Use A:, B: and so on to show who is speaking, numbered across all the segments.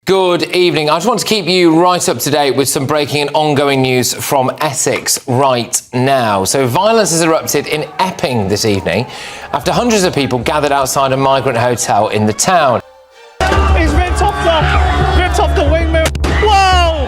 A: Good evening. I just want to keep you right up to date with some breaking and ongoing news from Essex right now. So violence has erupted in Epping this evening after hundreds of people gathered outside a migrant hotel in the town.
B: He's ripped off the wing mirror. Whoa!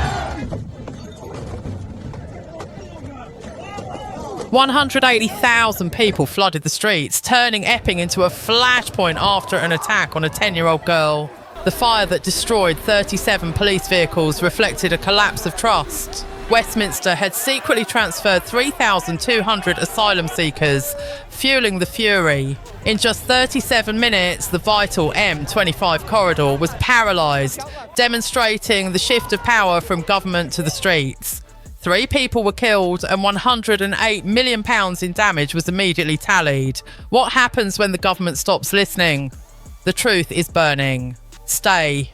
C: 180,000 people flooded the streets, turning Epping into a flashpoint after an attack on a 10-year-old girl. The fire that destroyed 37 police vehicles reflected a collapse of trust. Westminster had secretly transferred 3,200 asylum seekers, fueling the fury. In just 37 minutes, the vital M25 corridor was paralysed, demonstrating the shift of power from government to the streets. 3 people were killed and £108 million in damage was immediately tallied. What happens when the government stops listening? The truth is burning. Stay.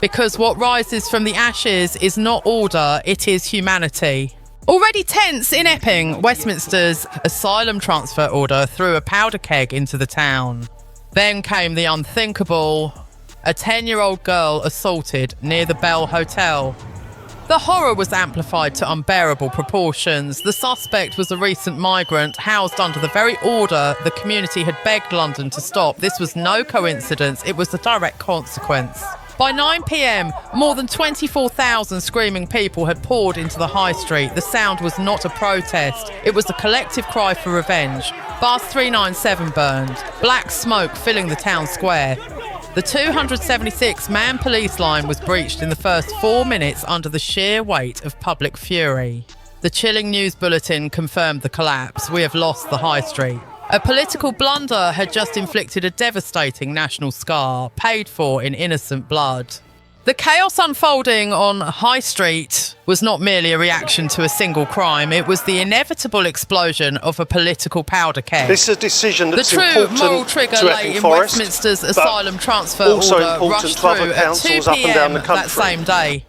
C: Because what rises from the ashes is not order, it is humanity. Already tense in Epping, Westminster's asylum transfer order threw a powder keg into the town. Then came the unthinkable. A 10-year-old girl assaulted near the Bell Hotel. The horror was amplified to unbearable proportions. The suspect was a recent migrant housed under the very order the community had begged London to stop. This was no coincidence, it was the direct consequence. By 9 p.m, more than 24,000 screaming people had poured into the high street. The sound was not a protest, it was a collective cry for revenge. Bus 397 burned, black smoke filling the town square. The 276-man police line was breached in the first 4 minutes under the sheer weight of public fury. The chilling news bulletin confirmed the collapse. We have lost the high street. A political blunder had just inflicted a devastating national scar, paid for in innocent blood. The chaos unfolding on High Street was not merely a reaction to a single crime, it was the inevitable explosion of a political powder keg.
D: This is a decision that's
C: the true
D: important
C: moral trigger
D: to
C: lay
D: Epping
C: in
D: Forest,
C: Westminster's asylum transfer
D: also
C: order
D: important
C: rushed
D: to other
C: through at 2
D: councils up and down
C: p.m.
D: the country.
C: that same day.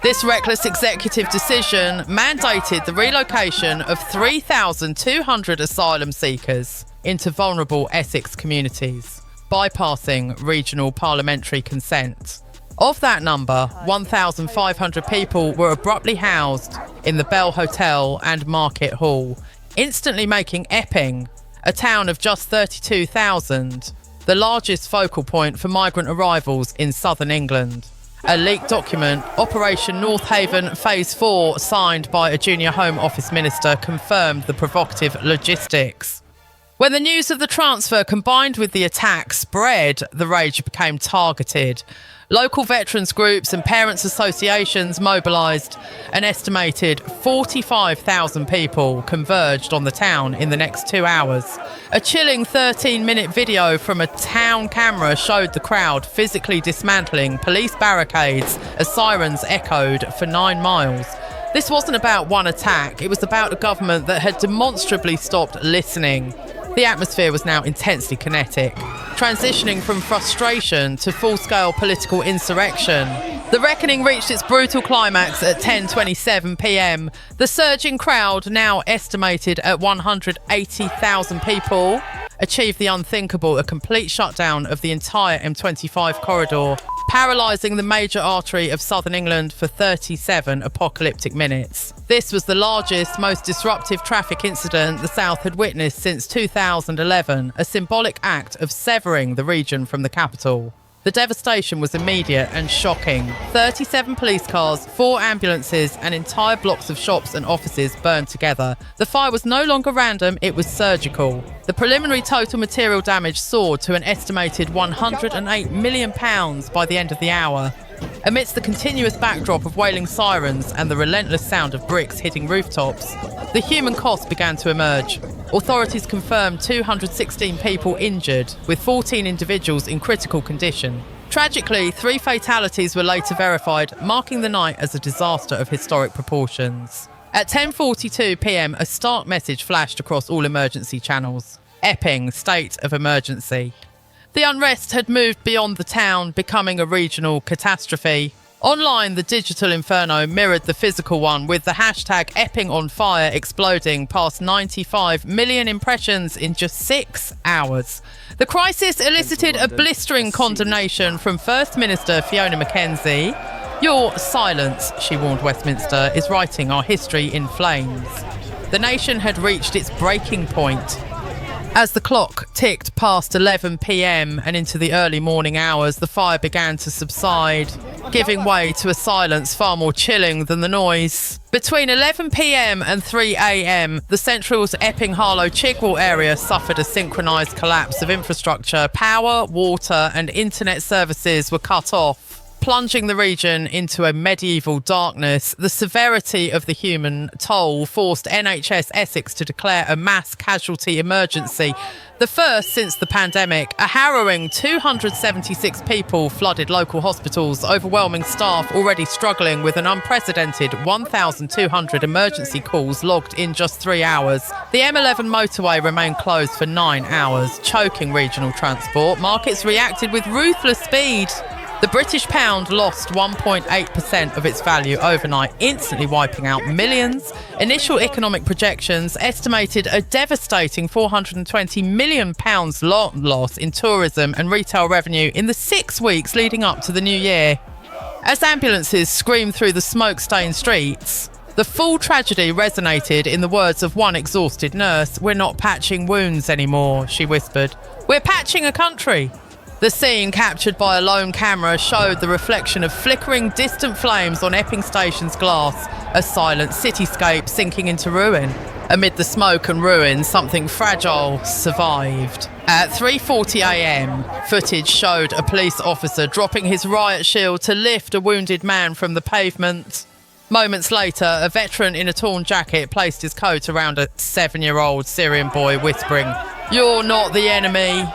C: This reckless executive decision mandated the relocation of 3,200 asylum seekers into vulnerable Essex communities, bypassing regional parliamentary consent. Of that number, 1,500 people were abruptly housed in the Bell Hotel and Market Hall, instantly making Epping, a town of just 32,000, the largest focal point for migrant arrivals in southern England. A leaked document, Operation North Haven Phase 4, signed by a junior Home Office minister, confirmed the provocative logistics. When the news of the transfer combined with the attack spread, the rage became targeted. Local veterans groups and parents' associations mobilised. An estimated 45,000 people converged on the town in the next 2 hours. A chilling 13-minute video from a town camera showed the crowd physically dismantling police barricades as sirens echoed for 9 miles. This wasn't about one attack, it was about a government that had demonstrably stopped listening. The atmosphere was now intensely kinetic, transitioning from frustration to full-scale political insurrection. The reckoning reached its brutal climax at 10:27 p.m. The surging crowd, now estimated at 180,000 people, achieved the unthinkable, a complete shutdown of the entire M25 corridor, paralysing the major artery of southern England for 37 apocalyptic minutes. This was the largest, most disruptive traffic incident the South had witnessed since 2011, a symbolic act of severing the region from the capital. The devastation was immediate and shocking. 37 police cars, 4 ambulances, and entire blocks of shops and offices burned together. The fire was no longer random, it was surgical. The preliminary total material damage soared to an estimated £108 million by the end of the hour. Amidst the continuous backdrop of wailing sirens and the relentless sound of bricks hitting rooftops, the human cost began to emerge. Authorities confirmed 216 people injured, with 14 individuals in critical condition. Tragically, 3 fatalities were later verified, marking the night as a disaster of historic proportions. At 10:42 p.m, a stark message flashed across all emergency channels. Epping, state of emergency. The unrest had moved beyond the town, becoming a regional catastrophe. Online, the digital inferno mirrored the physical one, with the hashtag Epping on fire exploding past 95 million impressions in just 6 hours. The crisis elicited a blistering condemnation from First Minister Fiona Mackenzie. "Your silence," she warned Westminster, "is writing our history in flames." The nation had reached its breaking point. As the clock ticked past 11 p.m. and into the early morning hours, the fire began to subside, giving way to a silence far more chilling than the noise. Between 11 p.m. and 3 a.m, the Central's Epping-Harlow-Chigwell area suffered a synchronised collapse of infrastructure. Power, water and internet services were cut off, plunging the region into a medieval darkness. The severity of the human toll forced NHS Essex to declare a mass casualty emergency, the first since the pandemic. A harrowing 276 people flooded local hospitals, overwhelming staff already struggling with an unprecedented 1,200 emergency calls logged in just 3 hours. The M11 motorway remained closed for 9 hours, choking regional transport. Markets reacted with ruthless speed. The British pound lost 1.8% of its value overnight, instantly wiping out millions. Initial economic projections estimated a devastating £420 million loss in tourism and retail revenue in the 6 weeks leading up to the new year. As ambulances screamed through the smoke-stained streets, the full tragedy resonated in the words of one exhausted nurse. "We're not patching wounds anymore," she whispered. "We're patching a country." The scene, captured by a lone camera, showed the reflection of flickering distant flames on Epping Station's glass, a silent cityscape sinking into ruin. Amid the smoke and ruin, something fragile survived. At 3:40 a.m, footage showed a police officer dropping his riot shield to lift a wounded man from the pavement. Moments later, a veteran in a torn jacket placed his coat around a 7-year-old Syrian boy, whispering, "You're not the enemy.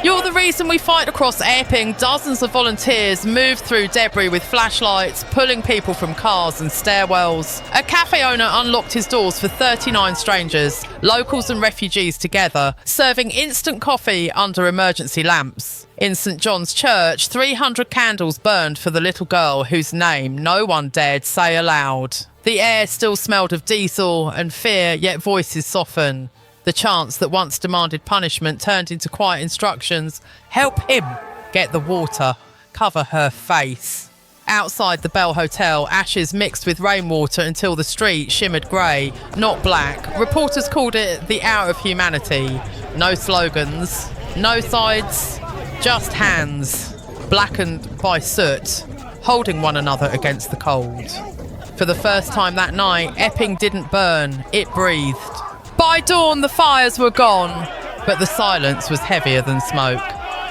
C: You're the reason we fight." Across Epping, dozens of volunteers moved through debris with flashlights, pulling people from cars and stairwells. A cafe owner unlocked his doors for 39 strangers, locals and refugees together, serving instant coffee under emergency lamps. In St John's Church, 300 candles burned for the little girl whose name no one dared say aloud. The air still smelled of diesel and fear, yet voices softened. The chants that once demanded punishment turned into quiet instructions. "Help him get the water. Cover her face." Outside the Bell Hotel, ashes mixed with rainwater until the street shimmered grey, not black. Reporters called it the hour of humanity. No slogans, no sides, just hands, blackened by soot, holding one another against the cold. For the first time that night, Epping didn't burn, it breathed. By dawn, the fires were gone, but the silence was heavier than smoke.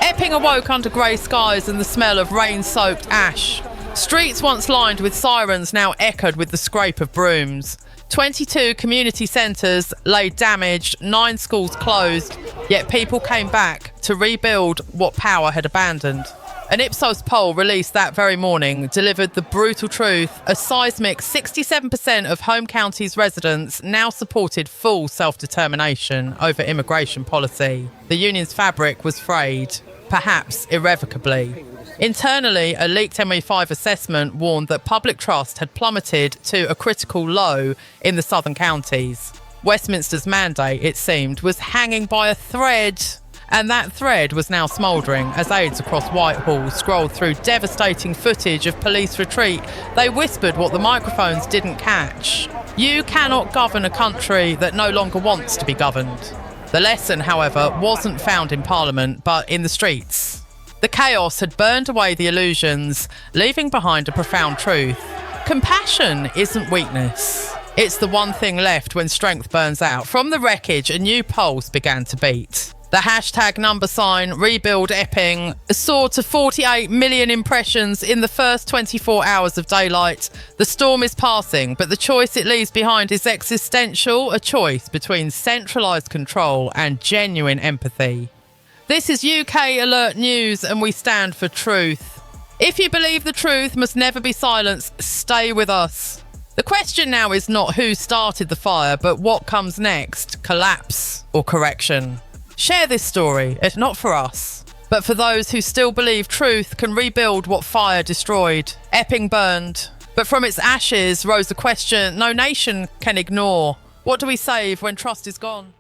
C: Epping awoke under grey skies and the smell of rain-soaked ash. Streets once lined with sirens now echoed with the scrape of brooms. 22 community centres lay damaged, 9 schools closed, yet people came back to rebuild what power had abandoned. An Ipsos poll released that very morning delivered the brutal truth. A seismic 67% of home counties' residents now supported full self-determination over immigration policy. The union's fabric was frayed, perhaps irrevocably. Internally, a leaked ME5 assessment warned that public trust had plummeted to a critical low in the southern counties. Westminster's mandate, it seemed, was hanging by a thread. And that thread was now smouldering as aides across Whitehall scrolled through devastating footage of police retreat. They whispered what the microphones didn't catch. You cannot govern a country that no longer wants to be governed. The lesson, however, wasn't found in Parliament, but in the streets. The chaos had burned away the illusions, leaving behind a profound truth. Compassion isn't weakness. It's the one thing left when strength burns out. From the wreckage, a new pulse began to beat. The hashtag number sign Rebuild Epping soared to 48 million impressions in the first 24 hours of daylight. The storm is passing, but the choice it leaves behind is existential, a choice between centralised control and genuine empathy. This is UK Alert News, and we stand for truth. If you believe the truth must never be silenced, stay with us. The question now is not who started the fire, but what comes next, collapse or correction. Share this story, if not for us, But for those who still believe truth can rebuild what fire destroyed, Epping burned. But from its ashes rose the question no nation can ignore. What do we save when trust is gone?